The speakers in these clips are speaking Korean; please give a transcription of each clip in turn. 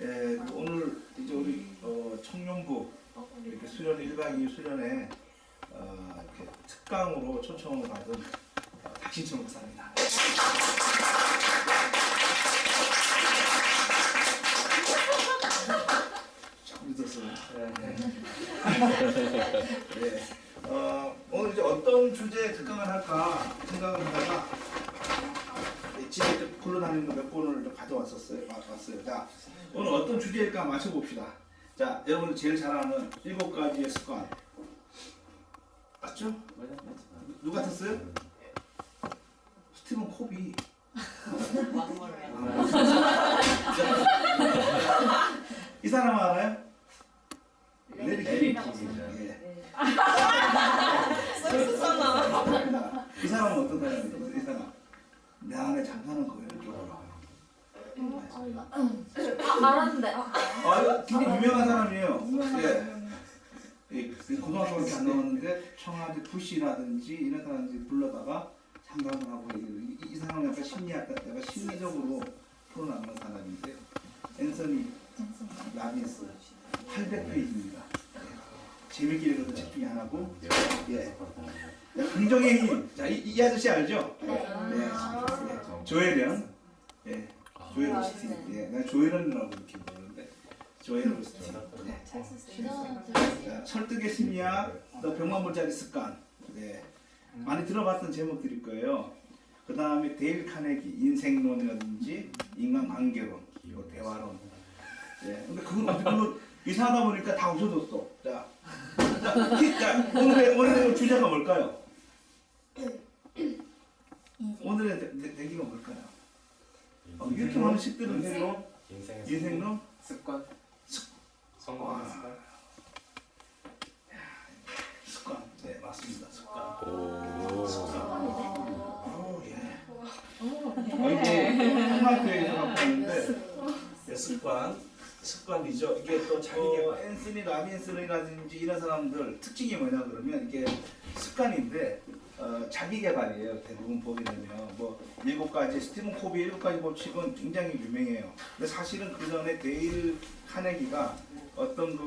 네, 오늘 이제 우리 청년부 이렇게 수련 1박 2일 수련회 이렇게 특강으로 초청을 받은 박신천 목사입니다. 참 믿었어요. 네. 오늘 이제 어떤 주제의 특강을 할까 생각을 하다가 집에 굴러다니는 거 몇 권을 가져왔어요. 자, 오늘 어떤 주제일까 맞춰봅시다. 자, 여러분 제일 잘 아는 7가지의 습관. 맞죠? 누가 탔어요? 스티븐 코비. 이 사람 알아요? 레리 킹입니다. 이 사람은 어떤 사람이에요? 이 사람 내 안에 잠자는 거예요. 알았는데. 이거 굉장히 유명한 사람이에요. 예. 고등학교밖에 안 나왔는데 청와대 부시라든지 이런 사람들이 불러다가 상담을 하고 이 사람은 약간 심리학과 약간 심리적으로 풀어나가는 사람인데 앤서니 라빈스 800페이지입니다. 재밌게 읽어도 책 중에 하나고. 예. 긍정의 힘. 자, 이 아저씨 알죠? 네. 조엘은. 예. 조엘 오스틴. 예. 난 조엘은이라고 이렇게 부르는데 조엘 오스틴. 네. 자, 설득의 심리학, 또 병만물자리 습관. 네. 많이 들어봤던 제목들일 거예요. 그 다음에 데일 카네기 인생론이라든지 인간관계론, 그리고 대화론. 예. 근데 그건 어떻게 이상하다 보니까 다 없어졌어. 자, 오늘의 주제가 뭘까요? 오늘의 내기가 뭘까요? 이렇게 많은 식들은 인생론? 습관? 성공하는 습관? 습관. 네, 맞습니다. 습관. 이게 평화교회에서 갖고 있는데 습관이죠. 이게 또 자기개발 앤서니 라빈스라든지 이런 사람들 특징이 뭐냐 그러면 이게 습관인데 자기개발이에요. 대부분 보게 되면 뭐 7가지 스티븐 코비 7가지 법칙은 굉장히 유명해요. 근데 사실은 그 전에 데일 카네기가 어떤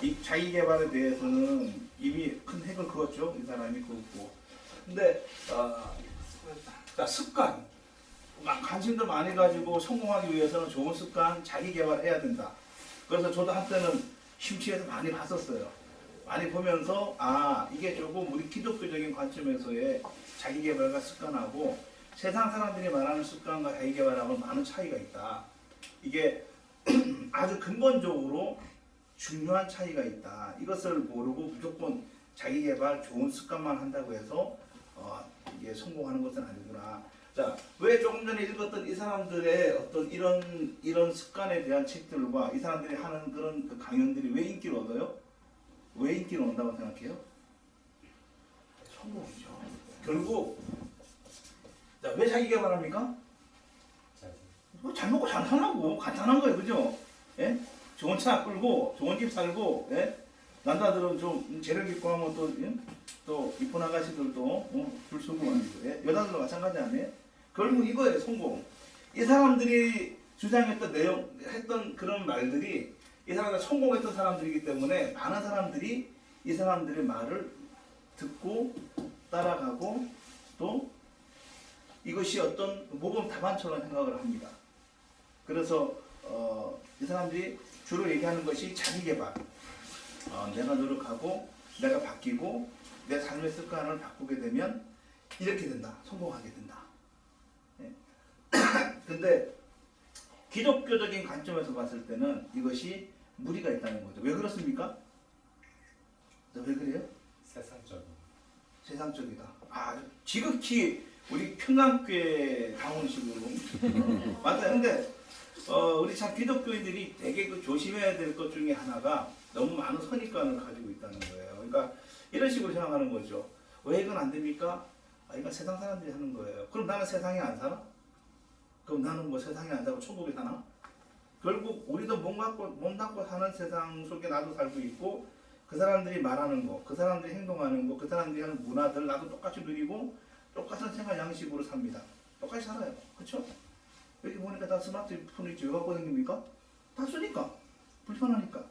이 자기개발에 대해서는 이미 큰 핵을 그었죠. 이 사람이 그었고. 근데 습관 관심도 많이 가지고 성공하기 위해서는 좋은 습관, 자기 개발해야 된다. 그래서 저도 한때는 심취해서 많이 봤었어요. 많이 보면서 이게 조금 우리 기독교적인 관점에서의 자기 개발과 습관하고 세상 사람들이 말하는 습관과 자기 개발하고는 많은 차이가 있다. 이게 아주 근본적으로 중요한 차이가 있다. 이것을 모르고 무조건 자기 개발, 좋은 습관만 한다고 해서 이게 성공하는 것은 아니구나. 자, 왜 조금 전에 읽었던 이 사람들의 어떤 이런 습관에 대한 책들과 이 사람들이 하는 그런 그 강연들이 왜 인기를 얻어요? 왜 인기를 얻는다고 생각해요? 성공이죠. 결국 왜 자기 개발합니까? 잘 먹고 잘 살라고. 간단한 거예요, 그죠? 예? 좋은 차 끌고 좋은 집 살고, 예? 남자들은 좀 재력 있고 하면 또 이쁜 아가씨들도 줄 서고 말이죠. 예? 여자들도 마찬가지 아니에요? 결국 이거예요, 성공. 이 사람들이 주장했던 했던 그런 말들이 이 사람들 성공했던 사람들이기 때문에 많은 사람들이 이 사람들의 말을 듣고 따라가고 또 이것이 어떤 모범 답안처럼 생각을 합니다. 그래서 이 사람들이 주로 얘기하는 것이 자기개발. 내가 노력하고 내가 바뀌고 내 삶의 습관을 바꾸게 되면 이렇게 된다. 성공하게 된다. 근데 기독교적인 관점에서 봤을 때는 이것이 무리가 있다는 거죠. 왜 그렇습니까? 왜 그래요? 세상적이다. 지극히 우리 평강교회 다운식으로 맞아요. 근데 우리 참 기독교인들이 되게 조심해야 될 것 중에 하나가 너무 많은 선입관을 가지고 있다는 거예요. 그러니까 이런 식으로 생각하는 거죠. 왜 이건 안 됩니까? 이건 세상 사람들이 하는 거예요. 그럼 나는 세상에 안 살아? 그럼 나는 뭐 세상에 안 살고 천국에 사나? 결국 우리도 몸 닫고 사는 세상 속에 나도 살고 있고 그 사람들이 말하는 거, 그 사람들이 행동하는 거, 그 사람들이 하는 문화들 나도 똑같이 누리고 똑같은 생활 양식으로 삽니다. 똑같이 살아요. 그렇죠? 여기 보니까 다 스마트폰이 있죠. 왜 갖고 다닙니까? 다 쓰니까 불편하니까.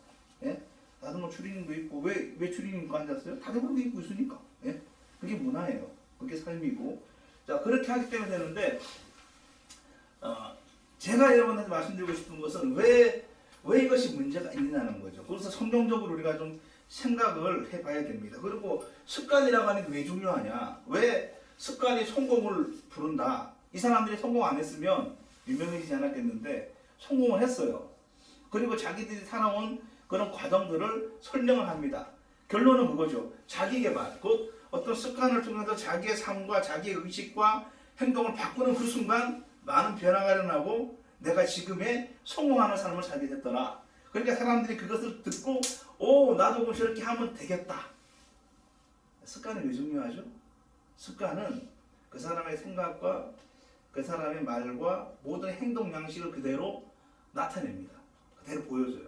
예? 나도 뭐 추리닝도 있고 왜 추리닝 입고 앉았어요? 다들 그렇게 입고 있으니까. 예? 그게 문화예요. 그게 삶이고. 자 그렇게 하기 때문에 되는데 제가 여러분한테 말씀드리고 싶은 것은 왜 이것이 문제가 있느냐는 거죠. 그래서 성경적으로 우리가 좀 생각을 해봐야 됩니다. 그리고 습관이라고 하는 게 왜 중요하냐? 왜 습관이 성공을 부른다? 이 사람들이 성공 안 했으면 유명해지지 않았겠는데 성공을 했어요. 그리고 자기들이 살아온 그런 과정들을 설명을 합니다. 결론은 그거죠. 자기개발, 곧 어떤 습관을 통해서 자기의 삶과 자기의 의식과 행동을 바꾸는 그 순간 많은 변화가 일어나고 내가 지금의 성공하는 삶을 살게 됐더라. 그러니까 사람들이 그것을 듣고 나도 저렇게 하면 되겠다. 습관이 왜 중요하죠? 습관은 그 사람의 생각과 그 사람의 말과 모든 행동 양식을 그대로 나타냅니다. 그대로 보여줘요.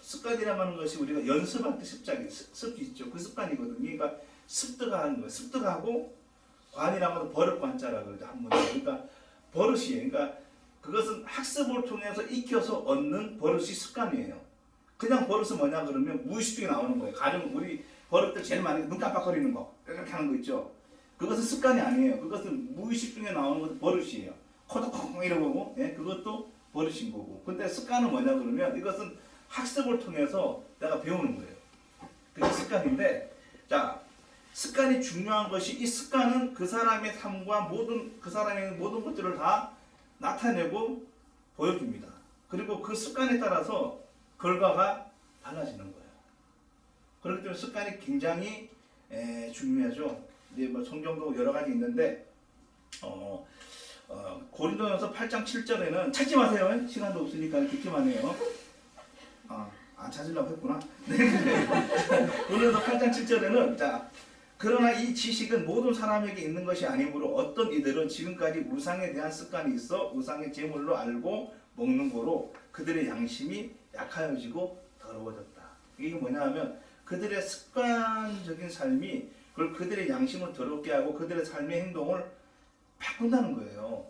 습관이라고 하는 것이 우리가 연습할 때 습이 있죠. 그 습관이거든요. 그러니까 습득하는 거예요. 습득하고 관이라고 해서 버릇관자라고 그러죠. 한문에. 그러니까 버릇이에요. 그러니까 그것은 학습을 통해서 익혀서 얻는 버릇이 습관이에요. 그냥 버릇은 뭐냐 그러면 무의식 중에 나오는 거예요. 가령 우리 버릇들 제일 많이 눈 깜빡거리는 거 이렇게 하는 거 있죠. 그것은 습관이 아니에요. 그것은 무의식 중에 나오는 것도 버릇이에요. 코도 콩콩 이러고 그것도 버릇인 거고. 근데 습관은 뭐냐 그러면 이것은 학습을 통해서 내가 배우는 거예요. 그게 습관인데 자 습관이 중요한 것이 이 습관은 그 사람의 삶과 그 사람의 모든 것들을 다 나타내고 보여줍니다. 그리고 그 습관에 따라서 결과가 달라지는 거예요. 그렇기 때문에 습관이 굉장히 중요하죠. 이제 뭐 성경도 여러 가지 있는데 고린도전서 8장 7절에는 찾지 마세요. 시간도 없으니까 듣기만 해요. 안 찾으려고 했구나. 고린도전서 8장 7절에는 자 그러나 이 지식은 모든 사람에게 있는 것이 아니므로 어떤 이들은 지금까지 우상에 대한 습관이 있어 우상의 제물로 알고 먹는 거로 그들의 양심이 약하여지고 더러워졌다. 이게 뭐냐 하면 그들의 습관적인 삶이 그들의 양심을 더럽게 하고 그들의 삶의 행동을 바꾼다는 거예요.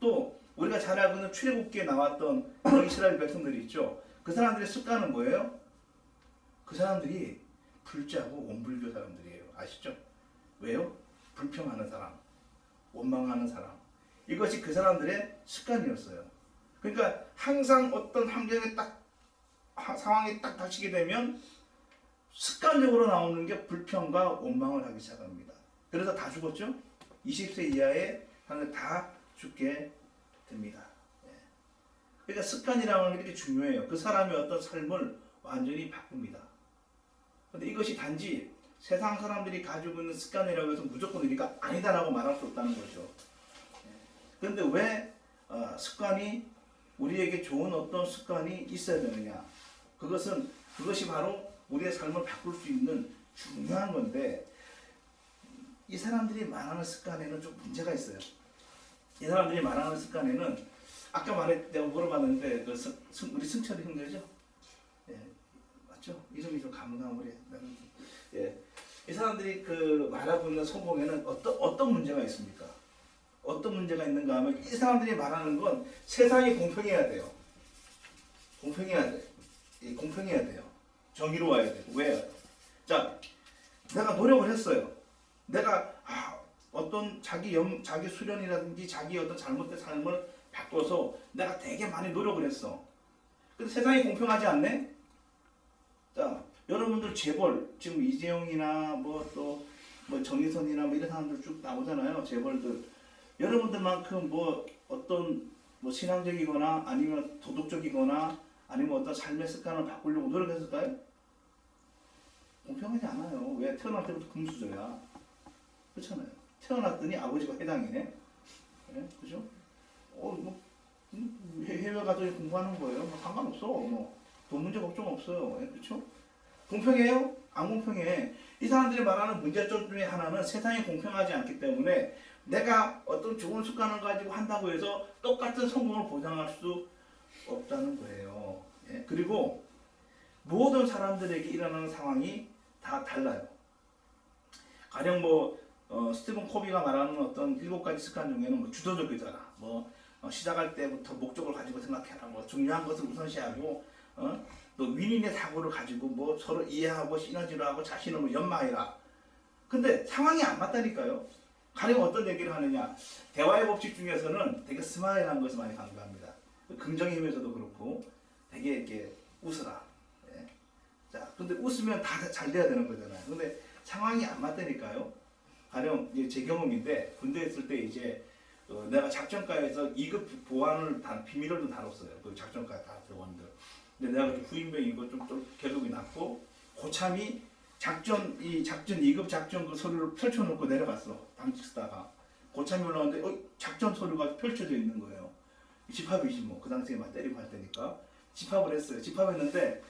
또 우리가 잘 알고 있는 출애굽기에 나왔던 이스라엘 백성들이 있죠. 그 사람들의 습관은 뭐예요? 그 사람들이 불자고 원불교 사람들이에요. 아시죠? 왜요? 불평하는 사람, 원망하는 사람. 이것이 그 사람들의 습관이었어요. 그러니까 항상 어떤 환경에 상황이 딱 닥치게 되면 습관적으로 나오는 게 불평과 원망을 하기 시작합니다. 그래서 다 죽었죠? 20세 이하의 사람들 다 죽게 됩니다. 그러니까 습관이라는 게 이렇게 중요해요. 그 사람의 어떤 삶을 완전히 바꿉니다. 근데 이것이 단지 세상 사람들이 가지고 있는 습관이라고 해서 무조건 우리가 아니다라고 말할 수 없다는 거죠. 그런데 왜 습관이 우리에게 좋은 어떤 습관이 있어야 되느냐? 그것이 바로 우리의 삶을 바꿀 수 있는 중요한 건데 이 사람들이 말하는 습관에는 좀 문제가 있어요. 이 사람들이 말하는 습관에는 아까 내가 물어봤는데 우리 승철이 형제죠? 맞죠? 이름이 좀 가물가물해. 이 사람들이 말하고 있는 성공에는 어떤 문제가 있습니까? 어떤 문제가 있는가 하면 이 사람들이 말하는 건 세상이 공평해야 돼요. 공평해야 돼. 공평해야 돼요. 정의로워야 되고. 왜요? 자, 내가 노력을 했어요. 내가 어떤 자기 수련이라든지 자기 어떤 잘못된 삶을 바꿔서 내가 되게 많이 노력을 했어. 근데 세상이 공평하지 않네? 자, 여러분들 재벌, 지금 이재용이나 뭐 정의선이나 이런 사람들 쭉 나오잖아요. 재벌들. 여러분들만큼 어떤 신앙적이거나 아니면 도덕적이거나 아니면 어떤 삶의 습관을 바꾸려고 노력했을까요? 공평하지 않아요. 왜? 태어날 때부터 금수저야. 그렇잖아요. 태어났더니 아버지가 회장이네. 네? 그죠? 해외 가서 공부하는 거예요. 상관없어. 돈 문제 걱정 없어요. 네? 그렇죠? 공평해요? 안 공평해. 이 사람들이 말하는 문제점 중에 하나는 세상이 공평하지 않기 때문에 내가 어떤 좋은 습관을 가지고 한다고 해서 똑같은 성공을 보장할 수 없다는 거예요. 예? 그리고 모든 사람들에게 일어나는 상황이 다 달라요. 가령 스티븐 코비가 말하는 어떤 7가지 습관 중에는 주도적이더라, 시작할 때부터 목적을 가지고 생각해라. 뭐 중요한 것을 우선시하고 또 윈윈의 사고를 가지고 뭐 서로 이해하고 시너지를 하고 자신을 뭐 연마해라. 근데 상황이 안 맞다니까요. 가령 어떤 얘기를 하느냐. 대화의 법칙 중에서는 되게 스마일한 것을 많이 강조합니다. 긍정의 힘에서도 그렇고 되게 이렇게 웃어라. 예. 자, 근데 웃으면 다 잘 돼야 되는 거잖아요. 근데 상황이 안 맞다니까요. 가령 이제 제 경험인데 군대에 있을 때 이제 내가 작전가에서 2급 보안을 비밀을 좀 다뤘어요. 그 작전가 다 대원들. 근데 내가 그때 후임병이고 좀 계급이 낮고 고참이 작전 2급 작전 그 서류를 펼쳐놓고 내려갔어. 당직 쓰다가 고참이 올라왔는데 작전 서류가 펼쳐져 있는 거예요. 집합이지 뭐. 그 당시에 막 때리고 할 때니까 집합을 했어요. 집합했는데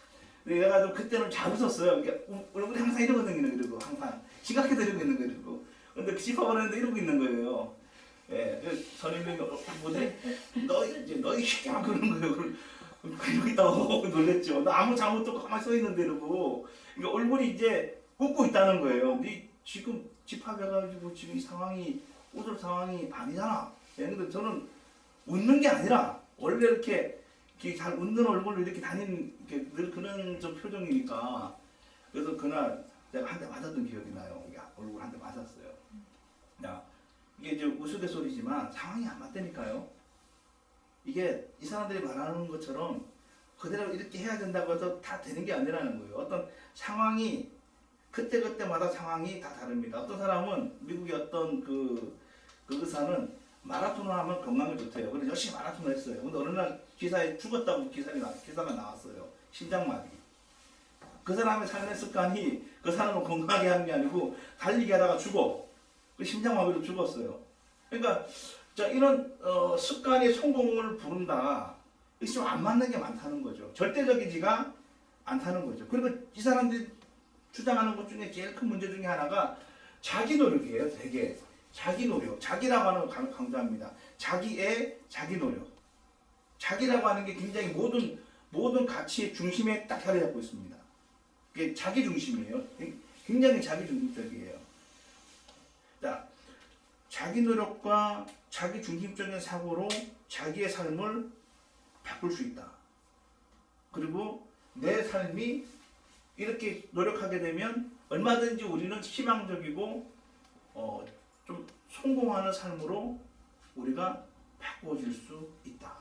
내가 좀 그때는 잘 웃었어요. 그러니까 얼굴이 항상 이러거든요. 그리고 항상 심각하게 이러고 있는 거예요. 그리고 근데 그 집합을 했는데 이러고 있는 거예요. 예, 선임님이 뭐지? 너희 새끼야 그러는 거예요. 그러고 있다고 놀랬죠. 나 아무 잘못도 없고 가만히 서 있는데 이러고 그러니까 얼굴이 이제 웃고 있다는 거예요. 네 지금 집합해가지고 지금 이 상황이 웃을 상황이 아니잖아. 예, 근데 저는 웃는 게 아니라 원래 이렇게 잘 웃는 얼굴로 이렇게 다니는 늘 그런 좀 표정이니까 그래서 그날 내가 한 대 맞았던 기억이 나요. 얼굴 한 대 맞았어요. 야, 이게 이제 우스갯소리지만 상황이 안 맞다니까요. 이게 이 사람들이 말하는 것처럼 그대로 이렇게 해야 된다고 해서 다 되는 게 아니라는 거예요. 어떤 상황이 그때그때마다 상황이 다 다릅니다. 어떤 사람은 미국의 어떤 그 의사는 마라톤을 하면 건강에 좋대요. 그래서 열심히 마라톤을 했어요. 근데 어느 날 기사에 죽었다고 기사가 나왔어요. 심장마비. 그 사람의 삶의 습관이 그 사람을 건강하게 하는 게 아니고 달리기 하다가 죽어. 그 심장마비로 죽었어요. 그러니까 자, 이런 습관이 성공을 부른다. 이게 좀 안 맞는 게 많다는 거죠. 절대적이지가 않다는 거죠. 그리고 이 사람들이 주장하는 것 중에 제일 큰 문제 중에 하나가 자기 노력이에요. 되게 자기 노력. 자기라고 하는 걸 강조합니다. 자기 노력. 자기라고 하는 게 굉장히 모든 가치의 중심에 딱 자리 잡고 있습니다. 그게 자기 중심이에요. 굉장히 자기 중심적이에요. 자, 자기 노력과 자기 중심적인 사고로 자기의 삶을 바꿀 수 있다. 그리고 내 삶이 이렇게 노력하게 되면 얼마든지 우리는 희망적이고 좀 성공하는 삶으로 우리가 바꿔질 수 있다.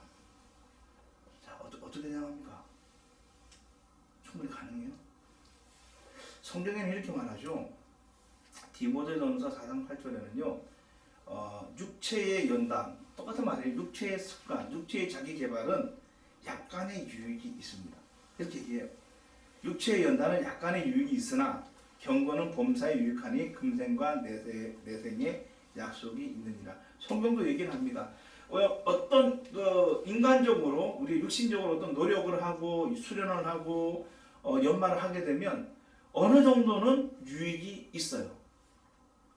자, 어떻게 생각합니까? 충분히 가능해요? 성경에는 이렇게 말하죠. 디모데전서 4장 8절에는요. 육체의 연단, 똑같은 말이에요. 육체의 습관, 육체의 자기 개발은 약간의 유익이 있습니다. 이렇게 얘기해요. 육체의 연단은 약간의 유익이 있으나 경건은 범사에 유익하니 금생과 내생에 약속이 있느니라. 성경도 얘기를 합니다. 어떤 인간적으로 우리 육신적으로 어떤 노력을 하고 수련을 하고 연말을 하게 되면 어느 정도는 유익이 있어요.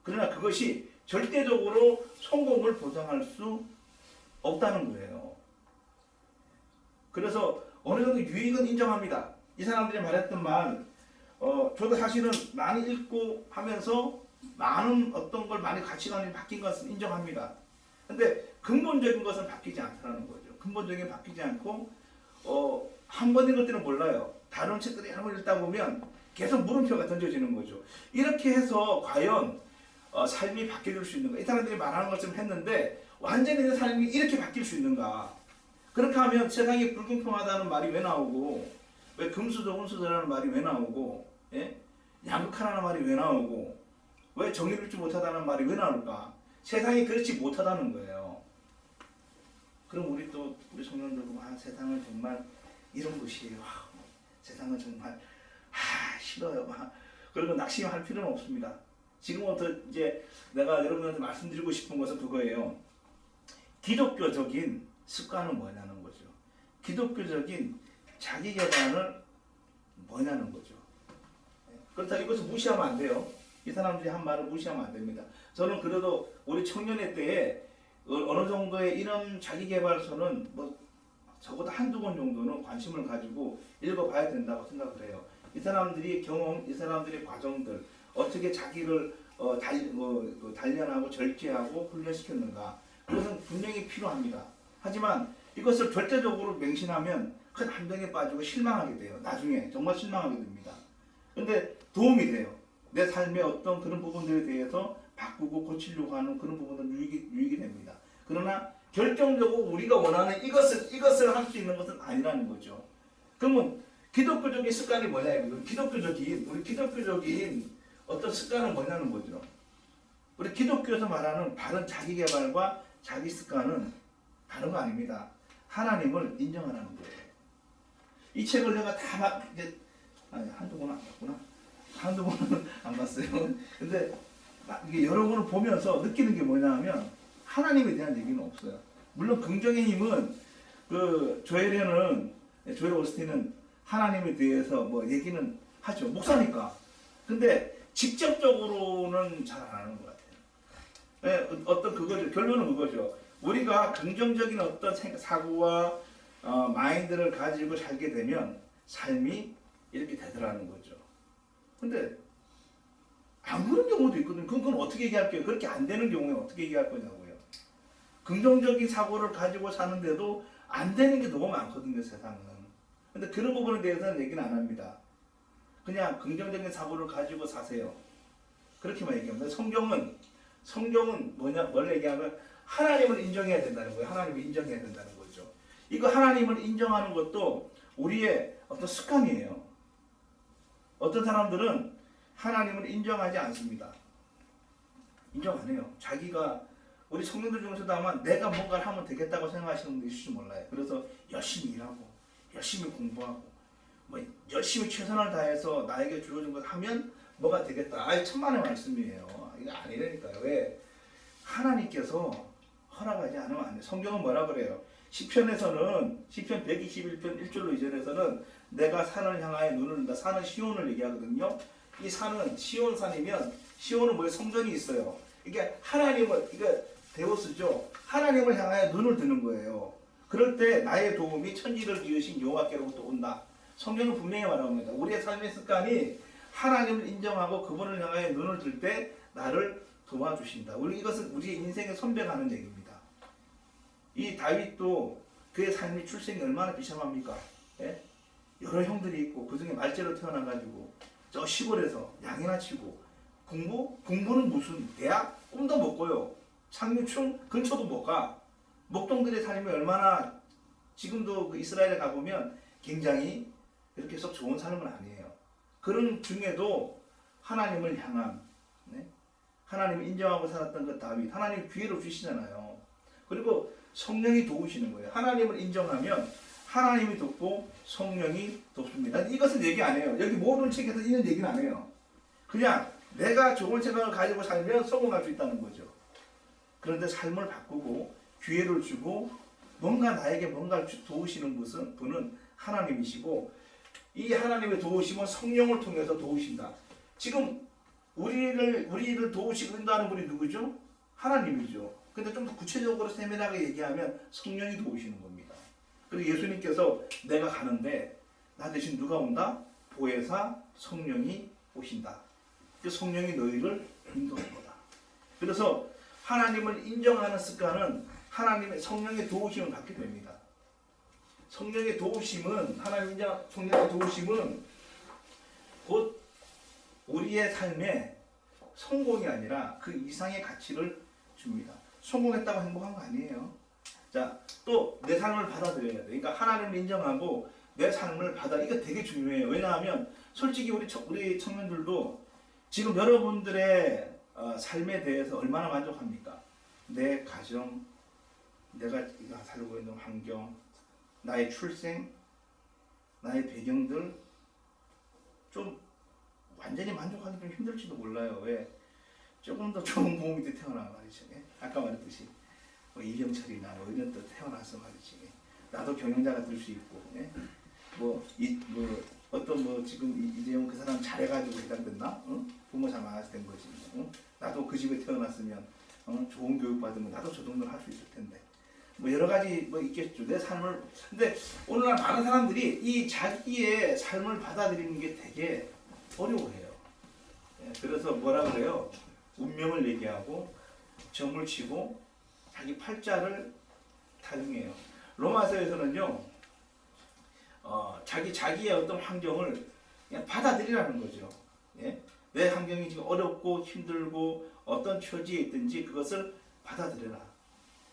그러나 그것이 절대적으로 성공을 보장할 수 없다는 거예요. 그래서 어느 정도 유익은 인정합니다. 이 사람들이 말했던 말, 저도 사실은 많이 읽고 하면서 많은 어떤 걸 많이 가치관이 바뀐 것은 인정합니다. 근데 근본적인 것은 바뀌지 않다는 거죠. 근본적인 바뀌지 않고 한 번인 것들은 몰라요. 다른 책들이 한 번 읽다 보면 계속 물음표가 던져지는 거죠. 이렇게 해서 과연 삶이 바뀌어질 수 있는가? 이 사람들이 말하는 것처럼 했는데 완전히 내 삶이 이렇게 바뀔 수 있는가? 그렇게 하면 세상이 불공평하다는 말이 왜 나오고 왜 금수저 운수저라는 말이 왜 나오고 예? 양극화라는 말이 왜 나오고 왜 정의롭지 못하다는 말이 왜 나올까? 세상이 그렇지 못하다는 거예요. 그럼 우리 청년들 보면 세상은 정말 이런 것이에요. 세상은 정말 싫어요. 그리고 낙심할 필요는 없습니다. 지금부터 이제 내가 여러분한테 말씀드리고 싶은 것은 그거예요. 기독교적인 습관은 뭐냐는 거죠. 기독교적인 자기 개발은 뭐냐는 거죠. 그렇다 이것을 무시하면 안 돼요. 이 사람들이 한 말을 무시하면 안 됩니다. 저는 그래도 우리 청년의 때에 어느 정도의 이런 자기 개발서는 뭐 적어도 한두 권 정도는 관심을 가지고 읽어봐야 된다고 생각을 해요. 이 사람들이 경험, 이 사람들의 과정들, 어떻게 자기를 단련하고 절제하고 훈련시켰는가, 그것은 분명히 필요합니다. 하지만 이것을 절대적으로 맹신하면 큰 함정에 빠지고 실망하게 돼요. 나중에 정말 실망하게 됩니다. 근데 도움이 돼요. 내 삶의 어떤 그런 부분들에 대해서 바꾸고 고치려고 하는 그런 부분은 유익이 됩니다. 그러나 결정적으로 우리가 원하는 이것을 할 수 있는 것은 아니라는 거죠. 그러면 기독교적인 습관이 뭐냐 이거예요. 우리 기독교적인 어떤 습관은 뭐냐는 거죠. 우리 기독교에서 말하는 바른 자기 개발과 자기 습관은 다른 거 아닙니다. 하나님을 인정하라는 거예요. 이 책을 내가 다 이제 한두 번은 안 봤구나. 한두 번은 안 봤어요. 근데 이게 여러 번을 보면서 느끼는 게 뭐냐 하면 하나님에 대한 얘기는 없어요. 물론 긍정의 힘은 조엘 오스틴은 하나님에 대해서 뭐 얘기는 하죠. 목사니까. 근데 직접적으로는 잘 안 하는 것 같아요. 네, 어떤 그거죠. 결론은 그거죠. 우리가 긍정적인 어떤 사고와 마인드를 가지고 살게 되면 삶이 이렇게 되더라는 거죠. 근데 안 그런 경우도 있거든요. 그건 어떻게 얘기할게요? 그렇게 안 되는 경우에 어떻게 얘기할 거냐고요. 긍정적인 사고를 가지고 사는데도 안 되는 게 너무 많거든요, 세상은. 근데 그런 부분에 대해서는 얘기는 안 합니다. 그냥 긍정적인 사고를 가지고 사세요. 그렇게만 얘기합니다. 성경은 뭘 얘기하면 하나님을 인정해야 된다는 거예요. 하나님을 인정해야 된다는 거죠. 이거 하나님을 인정하는 것도 우리의 어떤 습관이에요. 어떤 사람들은 하나님을 인정하지 않습니다. 인정 안 해요. 자기가 우리 청년들 중에서도 아마 내가 뭔가를 하면 되겠다고 생각하시는 분도 있을지 몰라요. 그래서 열심히 일하고 열심히 공부하고 뭐 열심히 최선을 다해서 나에게 주어진 것 하면 뭐가 되겠다. 아예 천만의 말씀이에요. 이거 아니라니까요. 왜? 하나님께서 허락하지 않으면 안 돼. 성경은 뭐라 그래요? 시편에서는 시편 121편 1절로 2절에서는 내가 산을 향하여 눈을 든다. 산은 시온을 얘기하거든요. 이 산은 시온산이면 시온은 뭐에 성전이 있어요. 이게 하나님을 이게 데우스죠. 하나님을 향하여 눈을 드는 거예요. 그럴 때 나의 도움이 천지를 지으신 여호와께로부터 온다. 성경은 분명히 말합니다. 우리의 삶의 습관이 하나님을 인정하고 그분을 향하여 눈을 들 때 나를 도와주신다. 이것은 우리의 인생에 선배가는 얘기입니다. 이 다윗도 그의 삶의 출생이 얼마나 비참합니까? 예? 여러 형들이 있고 그 중에 말째로 태어나가지고 저 시골에서 양이나 치고 공부는 무슨 대학 꿈도 못 꿔요. 상류층 근처도 못 가. 목동들의 삶이 얼마나 지금도 그 이스라엘에 가보면 굉장히 그렇게 썩 좋은 삶은 아니에요. 그런 중에도 하나님을 향한 하나님을 인정하고 살았던 그 다윗, 하나님 기회를 주시잖아요. 그리고 성령이 도우시는 거예요. 하나님을 인정하면 하나님이 돕고 성령이 돕습니다. 이것은 얘기 안 해요. 여기 모든 책에서 이런 얘기는 안 해요. 그냥 내가 좋은 생각을 가지고 살면 성공할 수 있다는 거죠. 그런데 삶을 바꾸고 기회를 주고 나에게 뭔가를 도우시는 분은 하나님이시고 이 하나님의 도우심은 성령을 통해서 도우신다. 지금 우리를 도우시고 인도하는 분이 누구죠? 하나님이죠. 근데 좀 더 구체적으로 세밀하게 얘기하면 성령이 도우시는 겁니다. 그리고 예수님께서 내가 가는데 나 대신 누가 온다? 보혜사 성령이 오신다. 그 성령이 너희를 인도할 거다. 그래서 하나님을 인정하는 습관은 하나님의 성령의 도우심을 받게 됩니다. 성령의 도우심은 성령의 도우심은 곧 우리의 삶에 성공이 아니라 그 이상의 가치를 줍니다. 성공했다고 행복한 거 아니에요. 자, 또 내 삶을 받아들여야 돼. 그러니까 하나님을 인정하고 내 삶을 이거 되게 중요해요. 왜냐하면 솔직히 우리 청년들도 지금 여러분들의 삶에 대해서 얼마나 만족합니까? 내 가정, 내가 살고 있는 환경, 나의 출생, 나의 배경들 좀 완전히 만족하기 좀 힘들지도 몰라요. 왜? 조금 더 좋은 부모 밑에 태어나 말이죠. 아까 말했듯이 뭐 이경철이나 뭐 이런 데 태어나서 말이지. 나도 경영자가 될 수 있고, 지금 이재용 그 사람 잘해가지고 해당됐나? 부모 잘 많아서 된 거지. 나도 그 집에 태어났으면 좋은 교육 받으면 나도 저 정도는 할 수 있을 텐데. 뭐 여러 가지 있겠죠. 내 삶을. 근데 오늘날 많은 사람들이 이 자기의 삶을 받아들이는 게 되게 어려워해요. 그래서 뭐라 그래요? 운명을 얘기하고 점을 치고 자기 팔자를 타중이에요. 로마서에서는요, 자기의 어떤 환경을 그냥 받아들이라는 거죠. 예? 내 환경이 지금 어렵고 힘들고 어떤 처지에 있든지 그것을 받아들여라.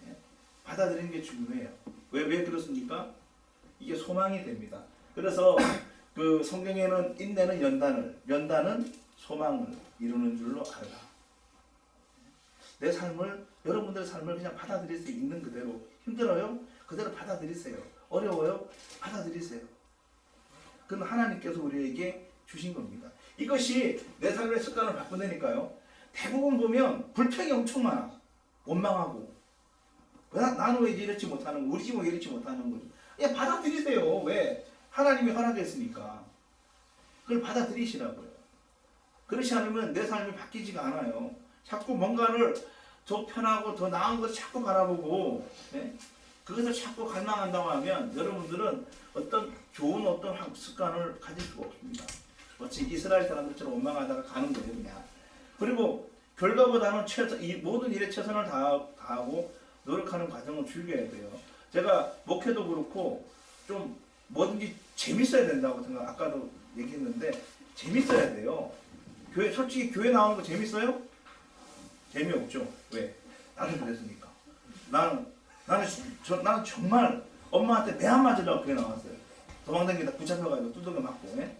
예? 받아들이는 게 중요해요. 왜 그렇습니까? 이게 소망이 됩니다. 그래서 그 성경에는 인내는 연단은 소망을 이루는 줄로 알라. 내 삶을, 여러분들의 삶을 그냥 받아들일 수 있는 그대로. 힘들어요? 그대로 받아들이세요. 어려워요? 받아들이세요. 그건 하나님께서 우리에게 주신 겁니다. 이것이 내 삶의 습관을 바꾼다니까요. 대부분 보면 불평이 엄청 많아. 원망하고. 나는 왜 이렇지 못하는 거, 우리 집은 왜 이렇지 못하는 거지. 그냥 받아들이세요. 왜? 하나님이 허락했으니까. 그걸 받아들이시라고요. 그렇지 않으면 내 삶이 바뀌지가 않아요. 자꾸 뭔가를 더 편하고 더 나은 것을 자꾸 바라보고, 예? 그것을 자꾸 갈망한다고 하면 여러분들은 어떤 좋은 어떤 습관을 가질 수가 없습니다. 마치 이스라엘 사람들처럼 원망하다가 가는 거예요, 그냥. 그리고 결과보다는 이 모든 일에 최선을 다하고 노력하는 과정을 즐겨야 돼요. 제가 목회도 그렇고 좀 뭐든지 재밌어야 된다고 생각. 아까도 얘기했는데 재밌어야 돼요. 솔직히 교회 나오는 거 재밌어요? 재미없죠. 왜? 나는 그랬으니까. 나는 정말 엄마한테 매 안 맞으려고 교회 나왔어요. 도망다니다 붙잡혀가지고 두들겨 맞고. 예?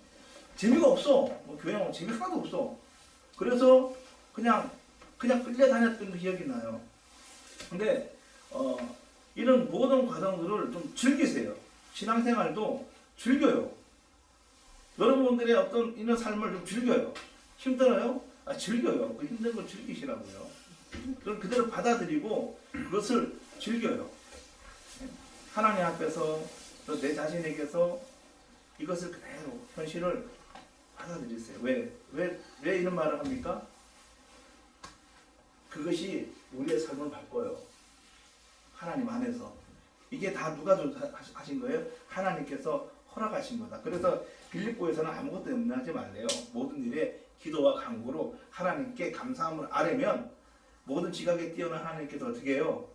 재미가 없어. 교회 나오면 재미 하나도 없어. 그래서 그냥 끌려다녔던 기억이 나요. 근데 이런 모든 과정들을 좀 즐기세요. 신앙생활도 즐겨요. 여러분들의 어떤 이런 삶을 좀 즐겨요. 힘들어요? 즐겨요. 그 힘든 걸 즐기시라고요. 그걸 그대로 받아들이고 그것을 즐겨요. 하나님 앞에서 또 내 자신에게서 이것을 그대로 현실을 받아들이세요. 왜 이런 말을 합니까? 그것이 우리의 삶을 바꿔요. 하나님 안에서. 이게 다 누가 하신 거예요? 하나님께서 허락하신 거다. 그래서 빌립보에서는 아무것도 염려하지 말래요. 모든 일에 기도와 간구로 하나님께 감사함을 아뢰면 모든 지각에 뛰어난 하나님께서 어떻게 해요?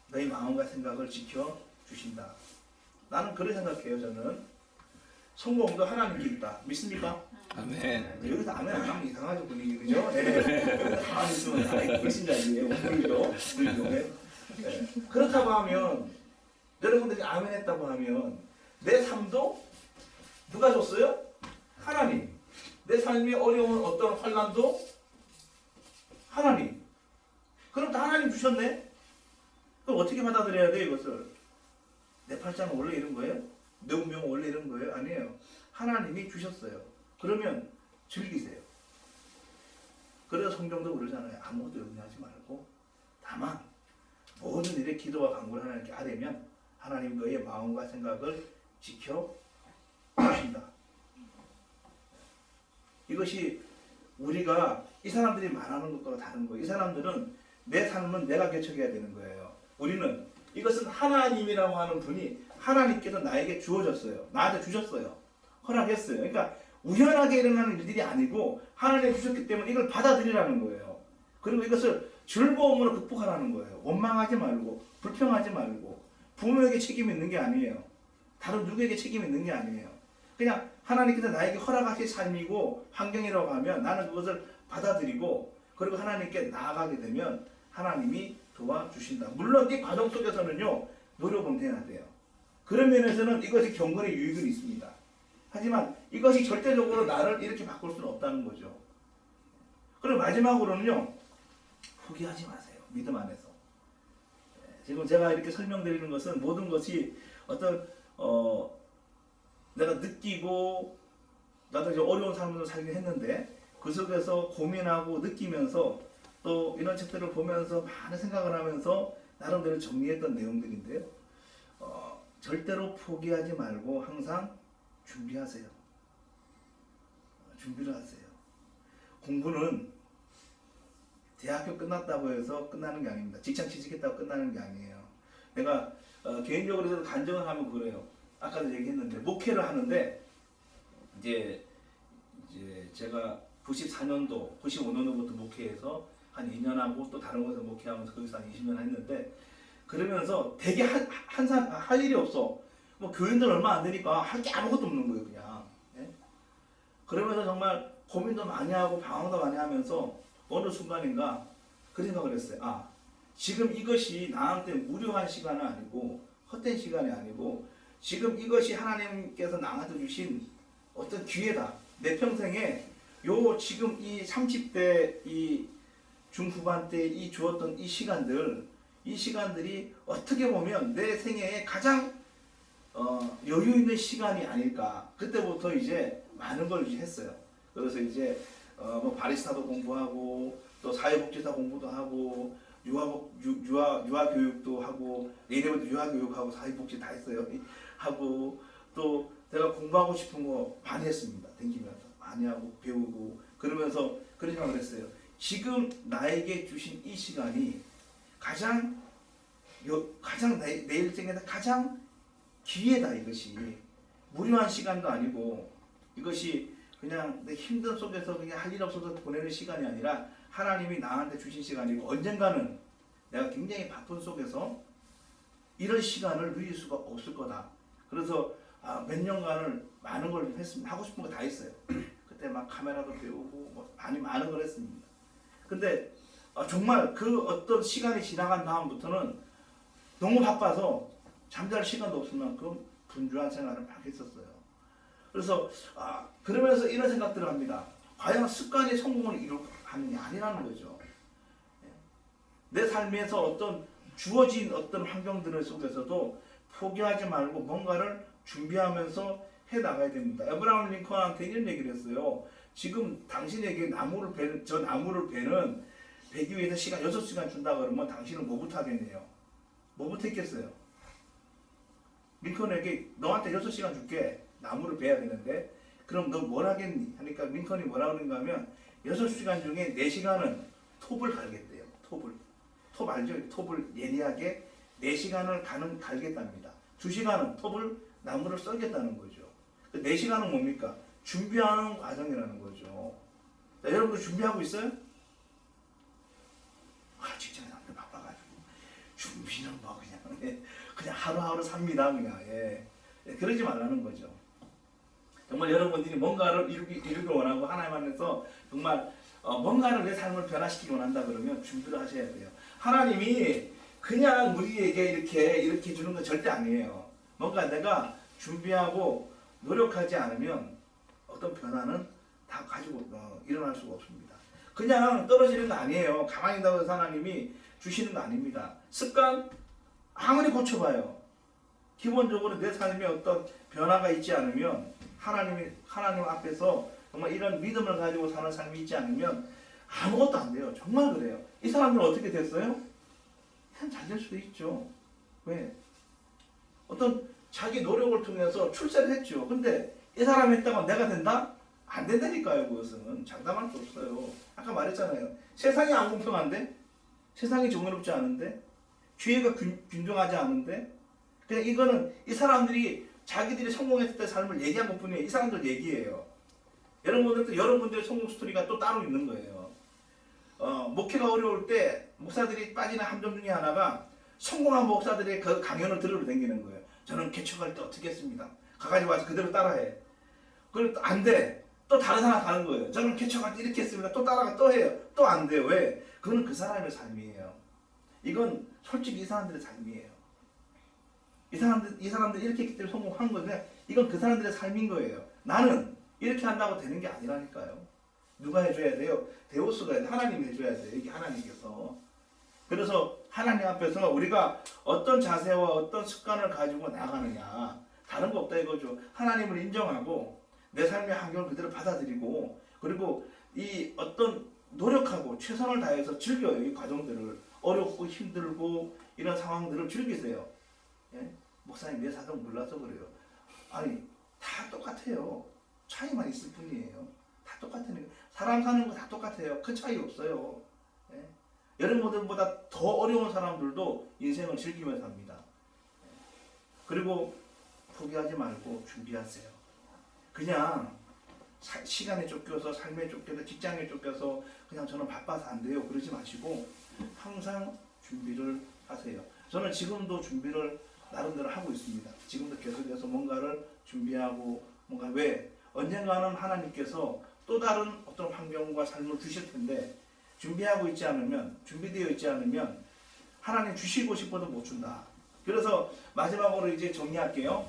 너희 마음과 생각을 지켜주신다. 나는 그렇게 생각해요. 저는 성공도 하나님께 있다. 믿습니까? 아멘. 여기서 아멘 안 하면 이상하죠, 분위기. 그죠? 여기서 가만히 있으면 다 불신자이에요. 오늘도. 그렇다고 하면 여러분들이 아멘 했다고 하면 내 삶도 누가 줬어요? 하나님. 내 삶의 어려운 어떤 환난도 하나님. 그럼 다 하나님 주셨네? 그럼 어떻게 받아들여야 돼, 이것을? 내 팔자는 원래 이런 거예요? 내 운명은 원래 이런 거예요? 아니에요. 하나님이 주셨어요. 그러면 즐기세요. 그래서 성경도 그러잖아요. 아무것도 염려하지 말고 다만 모든 일에 기도와 간구를 하나님께 아뢰면 하나님 너의 마음과 생각을 지켜주신다. 이것이 우리가 이 사람들이 말하는 것과 다른 거예요. 이 사람들은 내 삶은 내가 개척해야 되는 거예요. 우리는 이것은 하나님이라고 하는 분이 하나님께서 나에게 주어졌어요. 나한테 주셨어요. 허락했어요. 그러니까 우연하게 일어나는 일들이 아니고 하나님이 주셨기 때문에 이걸 받아들이라는 거예요. 그리고 이것을 즐거움으로 극복하라는 거예요. 원망하지 말고 불평하지 말고 부모에게 책임이 있는 게 아니에요. 다른 누구에게 책임이 있는 게 아니에요. 그냥 하나님께서 나에게 허락하신 삶이고 환경이라고 하면 나는 그것을 받아들이고 그리고 하나님께 나아가게 되면 하나님이 도와주신다. 물론 이 과정 속에서는요 노력은 해야 돼요. 그런 면에서는 이것이 경건의 유익은 있습니다. 하지만 이것이 절대적으로 나를 이렇게 바꿀 수는 없다는 거죠. 그리고 마지막으로는요 포기하지 마세요. 믿음 안에서. 지금 제가 이렇게 설명드리는 것은 모든 것이 어떤 내가 느끼고 나도 이제 어려운 삶을 살긴 했는데 그 속에서 고민하고 느끼면서 또 이런 책들을 보면서 많은 생각을 하면서 나름대로 정리했던 내용들인데요. 절대로 포기하지 말고 항상 준비하세요. 준비를 하세요. 공부는 대학교 끝났다고 해서 끝나는 게 아닙니다. 직장 취직했다고 끝나는 게 아니에요. 내가 개인적으로 간증을 하면 그래요. 아까도 얘기했는데 목회를 하는데 이제 제가 94년도, 95년도부터 목회해서 한 2년 하고 또 다른 곳에서 목회하면서 거기서 한 20년 했는데 그러면서 되게 할 일이 없어. 뭐 교인들 얼마 안 되니까 할 게 아무것도 없는 거예요, 그냥. 예? 그러면서 정말 고민도 많이 하고 방황도 많이 하면서 어느 순간인가 그 생각을 했어요. 아, 지금 이것이 나한테 무료한 시간은 아니고 헛된 시간이 아니고 지금 이것이 하나님께서 나한테 주신 어떤 기회다. 내 평생에 요 지금 이 30대 이 중후반 때 이 주었던 이 시간들이 어떻게 보면 내 생애에 가장 여유 있는 시간이 아닐까. 그때부터 이제 많은 걸 이제 했어요. 그래서 이제 뭐 바리스타도 공부하고 또 사회복지사 공부도 하고 유아 교육도 하고 내일부터 유아 교육하고 사회복지 다 했어요. 하고 또 내가 공부하고 싶은 거 많이 했습니다. 댕기면서 많이 하고 배우고 그러면서 그런 생각을 했어요. 지금 나에게 주신 이 시간이 가장 내 일생에서 가장 기회다. 이것이 무료한 시간도 아니고 이것이 그냥 내 힘든 속에서 그냥 할 일 없어서 보내는 시간이 아니라 하나님이 나한테 주신 시간이고 언젠가는 내가 굉장히 바쁜 속에서 이런 시간을 누릴 수가 없을 거다. 그래서 몇 년간을 많은 걸 했습니다. 하고 싶은 거 다 했어요. 그때 막 카메라도 배우고 뭐 많은 걸 했습니다. 근데 정말 그 어떤 시간이 지나간 다음부터는 너무 바빠서 잠잘 시간도 없을 만큼 분주한 생활을 막 했었어요. 그래서 그러면서 이런 생각들을 합니다. 과연 습관이 성공을 이루는 게 아니라는 거죠. 내 삶에서 어떤 주어진 어떤 환경들 속에서도 포기하지 말고 뭔가를 준비하면서 해 나가야 됩니다. 에브라함 링컨한테 이런 얘기를 했어요. 지금 당신에게 저 나무를 베기 위해서 시간 6시간 준다 그러면 당신은 뭐부터 하겠네요? 뭐부터 했겠어요? 링컨에게 너한테 6시간 줄게. 나무를 베야 되는데 그럼 너 뭘 하겠니? 하니까 링컨이 뭐라 그러는가 하면 6시간 중에 4시간은 톱을 갈겠대요. 톱 알죠? 톱을 예리하게 4시간을 갈겠답니다. 2시간은 나무를 썰겠다는 거죠. 4시간은 뭡니까? 준비하는 과정이라는 거죠. 자, 여러분들 준비하고 있어요? 직장에 남들 바빠가지고 준비는 뭐 그냥 하루하루 삽니다. 그냥 그러지 말라는 거죠. 정말 여러분들이 뭔가를 이루기 원하고 하나님 안에서 정말 뭔가를 내 삶을 변화시키기 원한다 그러면 준비를 하셔야 돼요. 하나님이 그냥 우리에게 이렇게 주는 건 절대 아니에요. 뭔가 내가 준비하고 노력하지 않으면 어떤 변화는 다 가지고 일어날 수가 없습니다. 그냥 떨어지는 거 아니에요. 가만히 있다고 해서 하나님이 주시는 거 아닙니다. 습관 아무리 고쳐봐요. 기본적으로 내 삶에 어떤 변화가 있지 않으면 하나님 앞에서 정말 이런 믿음을 가지고 사는 삶이 있지 않으면 아무것도 안 돼요. 정말 그래요. 이 사람들은 어떻게 됐어요? 그냥 잘 될 수도 있죠. 왜? 어떤 자기 노력을 통해서 출세를 했죠. 근데 이 사람이 했다고 내가 된다? 안 된다니까요. 그것은 장담할 수 없어요. 아까 말했잖아요. 세상이 안 공평한데? 세상이 정의롭지 않은데? 기회가 균등하지 않은데? 그냥 이거는 이 사람들이 자기들이 성공했을 때 삶을 얘기한 것 뿐이에요. 이 사람들 얘기예요. 여러분들도 여러분들의 성공 스토리가 또 따로 있는 거예요. 목회가 어려울 때 목사들이 빠지는 함정 중에 하나가 성공한 목사들의 그 강연을 들으러 다니는 거예요. 저는 개척할 때 어떻게 했습니다. 가가지고 와서 그대로 따라해. 그럼 또 안 돼. 또 다른 사람 가는 거예요. 저는 개척할 때 이렇게 했습니다. 또 따라가 또 해요. 또 안 돼요. 왜? 그건 그 사람의 삶이에요. 이건 솔직히 이 사람들의 삶이에요. 이 사람들 이렇게 했기 때문에 성공한 거예요. 이건 그 사람들의 삶인 거예요. 나는 이렇게 한다고 되는 게 아니라니까요. 누가 해줘야 돼요? 데우스가 해야 돼요. 하나님이 해줘야 돼요. 이게 하나님께서. 그래서 하나님 앞에서 우리가 어떤 자세와 어떤 습관을 가지고 나가느냐. 다른 거 없다 이거죠. 하나님을 인정하고 내 삶의 환경을 그대로 받아들이고 그리고 이 어떤 노력하고 최선을 다해서 즐겨요. 이 과정들을. 어렵고 힘들고 이런 상황들을 즐기세요. 예? 목사님 내 사정 몰라서 그래요. 아니 다 똑같아요. 차이만 있을 뿐이에요. 다 똑같으니까 사람 사는 거 다 똑같아요. 큰 차이 없어요. 예? 여러분들보다 더 어려운 사람들도 인생을 즐기면서 삽니다. 예? 그리고 포기하지 말고 준비하세요. 그냥 시간에 쫓겨서 삶에 쫓겨서 직장에 쫓겨서 그냥 저는 바빠서 안 돼요. 그러지 마시고 항상 준비를 하세요. 저는 지금도 준비를 나름대로 하고 있습니다. 지금도 계속해서 뭔가를 준비하고 뭔가 왜 언젠가는 하나님께서 또 다른 어떤 환경과 삶을 주실 텐데 준비하고 있지 않으면 준비되어 있지 않으면 하나님 주시고 싶어도 못 준다. 그래서 마지막으로 이제 정리할게요.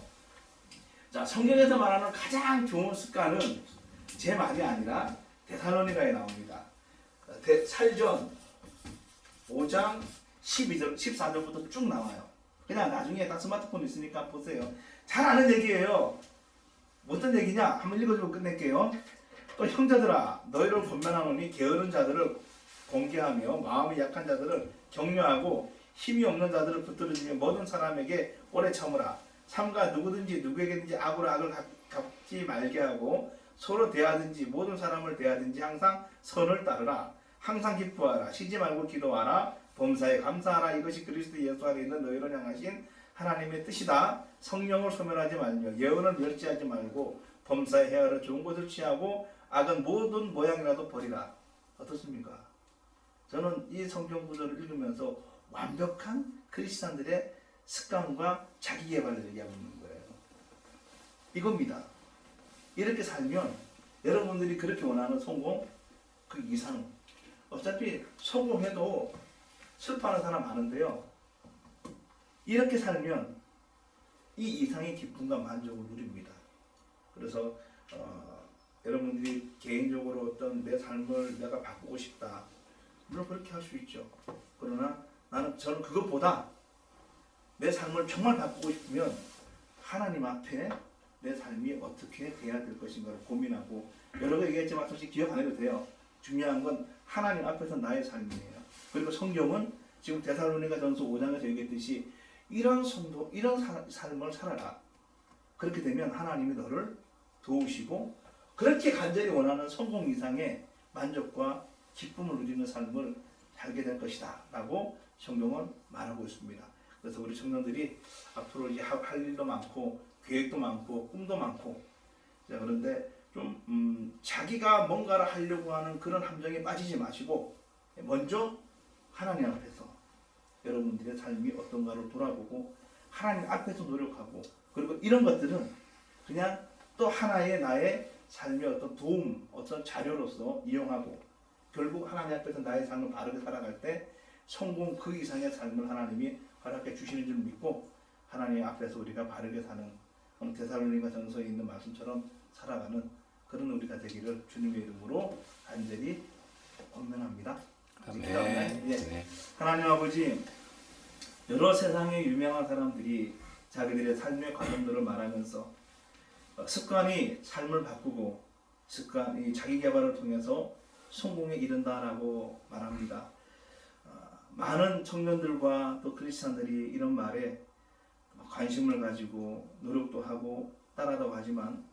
자, 성경에서 말하는 가장 좋은 습관은 제 말이 아니라 데살로니가에 나옵니다. 살전 5장 12절, 14절부터 쭉 나와요. 그냥 나중에 다 스마트폰 있으니까 보세요. 잘 아는 얘기예요. 어떤 얘기냐? 한번 읽어주고 끝낼게요. 또 형제들아, 너희를 권면하노니 게으른 자들을 공개하며 마음이 약한 자들을 격려하고 힘이 없는 자들을 붙들어주며 모든 사람에게 오래 참으라. 삼가 누구든지 누구에게든지 악으로 악을 갚지 말게 하고 서로 대하든지 모든 사람을 대하든지 항상 선을 따르라. 항상 기뻐하라. 쉬지 말고 기도하라. 범사에 감사하라. 이것이 그리스도 예수 안에 있는 너희를 향하신 하나님의 뜻이다. 성령을 소멸하지 말며 예언을 멸시하지 말고 범사에 헤아려 좋은 것을 취하고 악은 모든 모양이라도 버리라. 어떻습니까? 저는 이 성경 구절을 읽으면서 완벽한 크리스찬들의 습관과 자기 개발을 얘기하고 있는 거예요. 이겁니다. 이렇게 살면 여러분들이 그렇게 원하는 성공 그 이상 어차피 성공해도 슬퍼하는 사람 많은데요. 이렇게 살면 이 이상의 기쁨과 만족을 누립니다. 그래서 여러분들이 개인적으로 어떤 내 삶을 내가 바꾸고 싶다. 물론 그렇게 할 수 있죠. 그러나 저는 그것보다 내 삶을 정말 바꾸고 싶으면 하나님 앞에 내 삶이 어떻게 돼야 될 것인가를 고민하고 여러 개 얘기했지만 솔직히 기억 안 해도 돼요. 중요한 건 하나님 앞에서 나의 삶이에요. 그리고 성경은 지금 데살로니가전서 5장에서 얘기했듯이 이런 삶을 살아라. 그렇게 되면 하나님이 너를 도우시고 그렇게 간절히 원하는 성공 이상의 만족과 기쁨을 누리는 삶을 살게 될 것이다 라고 성경은 말하고 있습니다. 그래서 우리 청년들이 앞으로 이제 할 일도 많고 계획도 많고 꿈도 많고 자, 그런데 좀 자기가 뭔가를 하려고 하는 그런 함정에 빠지지 마시고 먼저 하나님 앞에서 여러분들의 삶이 어떤가를 돌아보고 하나님 앞에서 노력하고 그리고 이런 것들은 그냥 또 하나의 나의 삶의 어떤 도움, 어떤 자료로서 이용하고 결국 하나님 앞에서 나의 삶을 바르게 살아갈 때 성공 그 이상의 삶을 하나님이 허락해 주시는 줄 믿고 하나님 앞에서 우리가 바르게 사는 데살로니가전서에 있는 말씀처럼 살아가는 그런 우리가 되기를 주님의 이름으로 간절히 권면합니다. 아멘. 예. 네. 하나님 아버지 여러 세상의 유명한 사람들이 자기들의 삶의 과정들을 말하면서 습관이 삶을 바꾸고 습관이 자기 개발을 통해서 성공에 이른다라고 말합니다. 많은 청년들과 또 크리스찬들이 이런 말에 관심을 가지고 노력도 하고 따라다고 하지만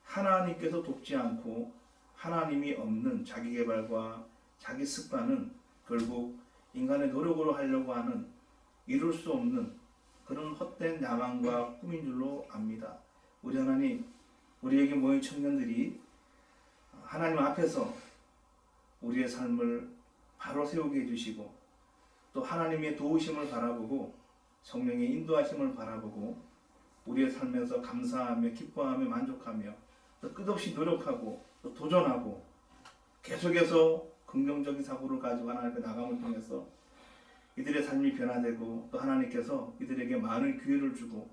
하나님께서 돕지 않고 하나님이 없는 자기 개발과 자기 습관은 결국 인간의 노력으로 하려고 하는 이룰 수 없는 그런 헛된 야망과 꿈인 줄로 압니다. 우리 하나님, 우리에게 모인 청년들이 하나님 앞에서 우리의 삶을 바로 세우게 해주시고 또 하나님의 도우심을 바라보고 성령의 인도하심을 바라보고 우리의 삶에서 감사하며 기뻐하며 만족하며 또 끝없이 노력하고 또 도전하고 계속해서 긍정적인 사고를 가지고 하나님 앞에 나감을 통해서 이들의 삶이 변화되고 또 하나님께서 이들에게 많은 기회를 주고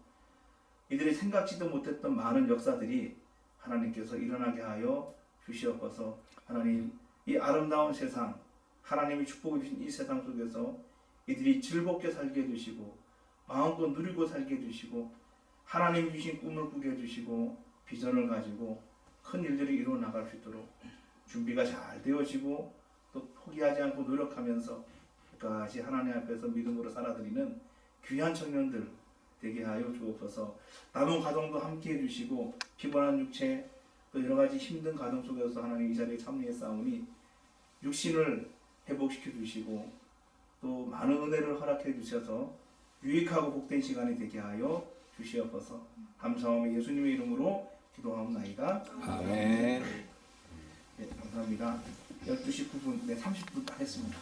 이들이 생각지도 못했던 많은 역사들이 하나님께서 일어나게 하여 주시옵소서. 하나님 이 아름다운 세상 하나님이 축복해 주신 이 세상 속에서 이들이 즐겁게 살게 해주시고 마음껏 누리고 살게 해주시고 하나님이 주신 꿈을 꾸게 해주시고 비전을 가지고 큰 일들을 이루어 나갈 수 있도록 준비가 잘 되어지고 또 포기하지 않고 노력하면서 끝까지 하나님 앞에서 믿음으로 살아드리는 귀한 청년들 되게 하여 주옵소서. 남은 가정도 함께 해주시고 피곤한 육체 또 여러 가지 힘든 가정 속에서 하나님 이 자리에 참여해 싸우니 육신을 회복시켜 주시고 또 많은 은혜를 허락해 주셔서 유익하고 복된 시간이 되게 하여 주시옵소서. 감사하며 예수님의 이름으로 기도하옵나이다. 아멘. 네, 감사합니다. 12시 9분, 네, 30분 다 했습니다.